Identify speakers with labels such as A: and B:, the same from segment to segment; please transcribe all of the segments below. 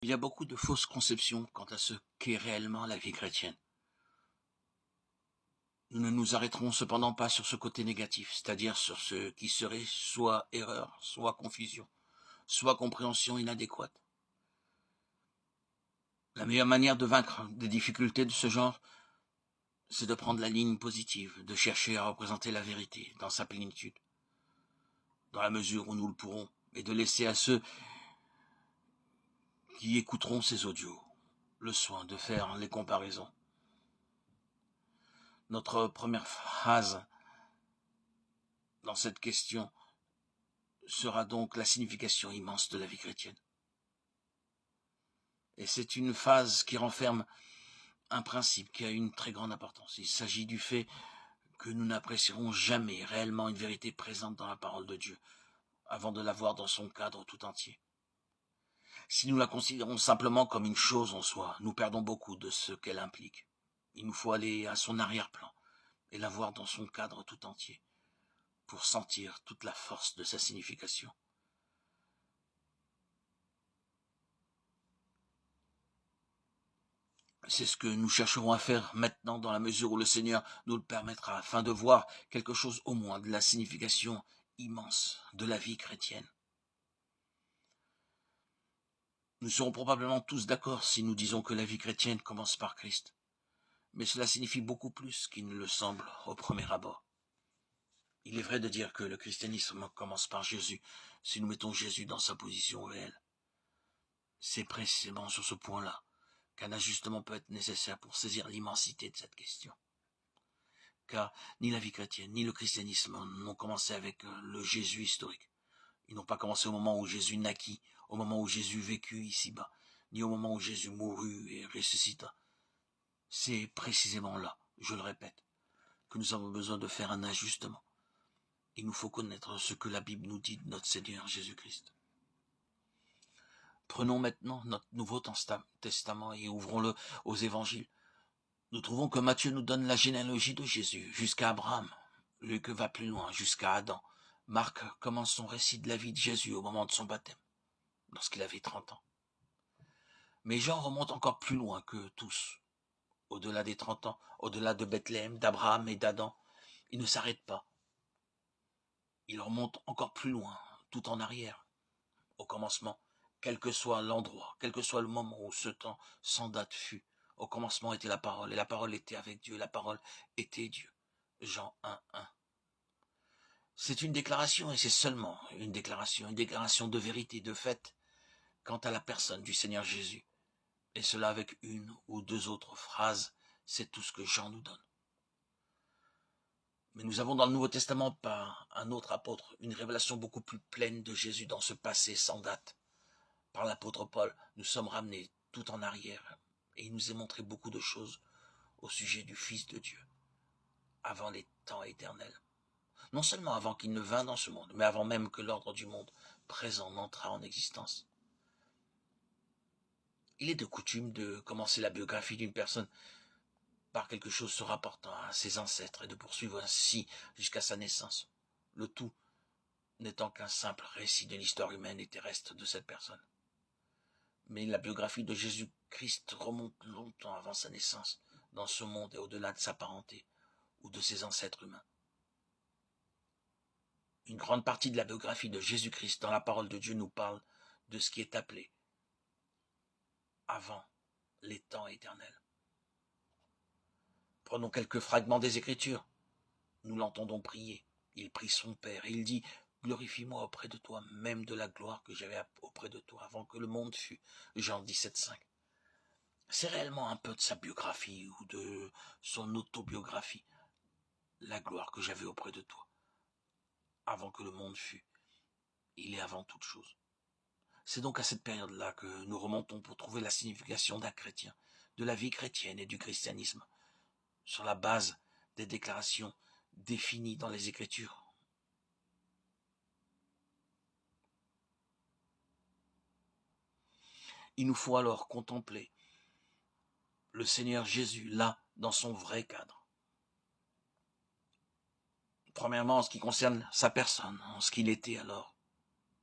A: Il y a beaucoup de fausses conceptions quant à ce qu'est réellement la vie chrétienne. Nous ne nous arrêterons cependant pas sur ce côté négatif, c'est-à-dire sur ce qui serait soit erreur, soit confusion, soit compréhension inadéquate. La meilleure manière de vaincre des difficultés de ce genre, c'est de prendre la ligne positive, de chercher à représenter la vérité dans sa plénitude, dans la mesure où nous le pourrons, et de laisser à ceux qui écouteront ces audios le soin de faire les comparaisons. Notre première phrase dans cette question sera donc la signification immense de la vie chrétienne. Et c'est une phase qui renferme un principe qui a une très grande importance. Il s'agit du fait que nous n'apprécierons jamais réellement une vérité présente dans la parole de Dieu avant de la voir dans son cadre tout entier. Si nous la considérons simplement comme une chose en soi, nous perdons beaucoup de ce qu'elle implique. Il nous faut aller à son arrière-plan et la voir dans son cadre tout entier pour sentir toute la force de sa signification. C'est ce que nous chercherons à faire maintenant dans la mesure où le Seigneur nous le permettra, afin de voir quelque chose au moins de la signification immense de la vie chrétienne. Nous serons probablement tous d'accord si nous disons que la vie chrétienne commence par Christ. Mais cela signifie beaucoup plus qu'il ne le semble au premier abord. Il est vrai de dire que le christianisme commence par Jésus, si nous mettons Jésus dans sa position réelle. C'est précisément sur ce point-là qu'un ajustement peut être nécessaire pour saisir l'immensité de cette question. Car ni la vie chrétienne, ni le christianisme n'ont commencé avec le Jésus historique. Ils n'ont pas commencé au moment où Jésus naquit, au moment où Jésus vécut ici-bas, ni au moment où Jésus mourut et ressuscita. C'est précisément là, je le répète, que nous avons besoin de faire un ajustement. Il nous faut connaître ce que la Bible nous dit de notre Seigneur Jésus-Christ. Prenons maintenant notre Nouveau Testament et ouvrons-le aux évangiles. Nous trouvons que Matthieu nous donne la généalogie de Jésus jusqu'à Abraham. Luc va plus loin, jusqu'à Adam. Marc commence son récit de la vie de Jésus au moment de son baptême, lorsqu'il avait 30 ans. Mais Jean remonte encore plus loin que tous. Au-delà des 30 ans, au-delà de Bethléem, d'Abraham et d'Adam, il ne s'arrête pas. Il remonte encore plus loin, tout en arrière, au commencement, quel que soit l'endroit, quel que soit le moment où ce temps sans date fut. Au commencement était la parole, et la parole était avec Dieu, la parole était Dieu. Jean 1:1. C'est une déclaration, et c'est seulement une déclaration de vérité, de fait, quant à la personne du Seigneur Jésus. Et cela avec une ou deux autres phrases, c'est tout ce que Jean nous donne. Mais nous avons dans le Nouveau Testament, par un autre apôtre, une révélation beaucoup plus pleine de Jésus dans ce passé sans date. Par l'apôtre Paul, nous sommes ramenés tout en arrière, et il nous est montré beaucoup de choses au sujet du Fils de Dieu, avant les temps éternels. Non seulement avant qu'il ne vînt dans ce monde, mais avant même que l'ordre du monde présent n'entrât en existence. Il est de coutume de commencer la biographie d'une personne par quelque chose se rapportant à ses ancêtres et de poursuivre ainsi jusqu'à sa naissance. Le tout n'étant qu'un simple récit de l'histoire humaine et terrestre de cette personne. Mais la biographie de Jésus-Christ remonte longtemps avant sa naissance, dans ce monde et au-delà de sa parenté ou de ses ancêtres humains. Une grande partie de la biographie de Jésus-Christ dans la parole de Dieu nous parle de ce qui est appelé avant les temps éternels. Prenons quelques fragments des Écritures. Nous l'entendons prier. Il prie son Père et il dit « Glorifie-moi auprès de toi, même de la gloire que j'avais auprès de toi avant que le monde fût. » Jean 17:5. C'est réellement un peu de sa biographie ou de son autobiographie. La gloire que j'avais auprès de toi avant que le monde fût. Il est avant toute chose. C'est donc à cette période-là que nous remontons pour trouver la signification d'un chrétien, de la vie chrétienne et du christianisme, sur la base des déclarations définies dans les Écritures. Il nous faut alors contempler le Seigneur Jésus là, dans son vrai cadre. Premièrement, en ce qui concerne sa personne, en ce qu'il était alors.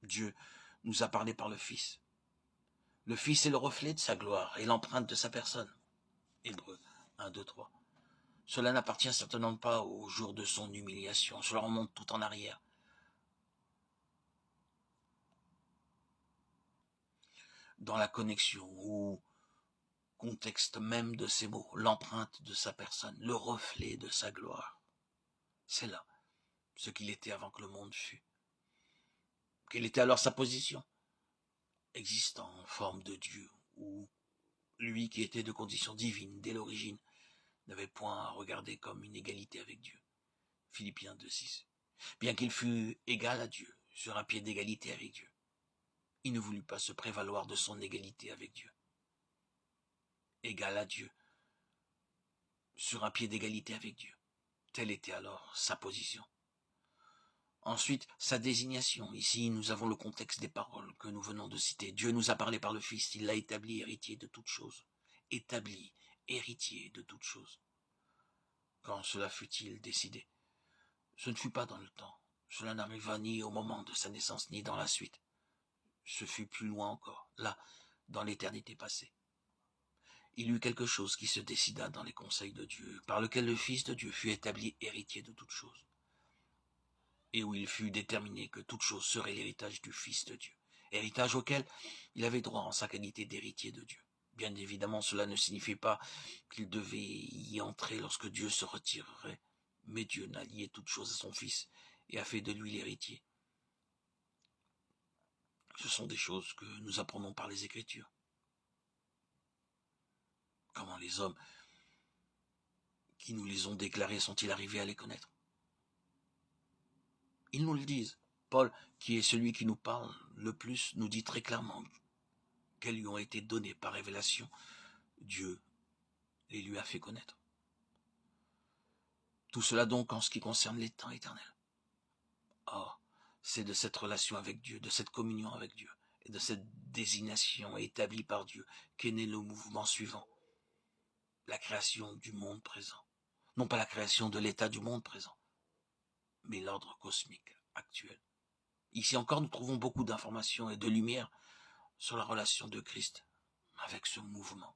A: Dieu nous a parlé par le Fils. Le Fils est le reflet de sa gloire et l'empreinte de sa personne. Hébreux 1, 2, 3. Cela n'appartient certainement pas au jour de son humiliation. Cela remonte tout en arrière. Dans la connexion ou contexte même de ces mots, l'empreinte de sa personne, le reflet de sa gloire. C'est là ce qu'il était avant que le monde fût. Quelle était alors sa position? Existant en forme de Dieu, ou lui qui était de condition divine dès l'origine, n'avait point à regarder comme une égalité avec Dieu. Philippiens 2,6. Bien qu'il fût égal à Dieu, sur un pied d'égalité avec Dieu, il ne voulut pas se prévaloir de son égalité avec Dieu. Égal à Dieu, sur un pied d'égalité avec Dieu. Telle était alors sa position. Ensuite, sa désignation. Ici, nous avons le contexte des paroles que nous venons de citer. Dieu nous a parlé par le Fils, il l'a établi héritier de toutes choses. Établi, héritier de toutes choses. Quand cela fut-il décidé? Ce ne fut pas dans le temps. Cela n'arriva ni au moment de sa naissance, ni dans la suite. Ce fut plus loin encore, là, dans l'éternité passée. Il y eut quelque chose qui se décida dans les conseils de Dieu, par lequel le Fils de Dieu fut établi héritier de toutes choses, et où il fut déterminé que toute chose serait l'héritage du Fils de Dieu, héritage auquel il avait droit en sa qualité d'héritier de Dieu. Bien évidemment, cela ne signifiait pas qu'il devait y entrer lorsque Dieu se retirerait, mais Dieu n'a lié toute chose à son Fils et a fait de lui l'héritier. Ce sont des choses que nous apprenons par les Écritures. Comment les hommes qui nous les ont déclarées sont-ils arrivés à les connaître? Ils nous le disent. Paul, qui est celui qui nous parle le plus, nous dit très clairement qu'elles lui ont été données par révélation. Dieu les lui a fait connaître. Tout cela donc en ce qui concerne les temps éternels. Or, c'est de cette relation avec Dieu, de cette communion avec Dieu, et de cette désignation établie par Dieu qu'est né le mouvement suivant. La création du monde présent. Non pas la création de l'état du monde présent, mais l'ordre cosmique actuel. Ici encore, nous trouvons beaucoup d'informations et de lumière sur la relation de Christ avec ce mouvement.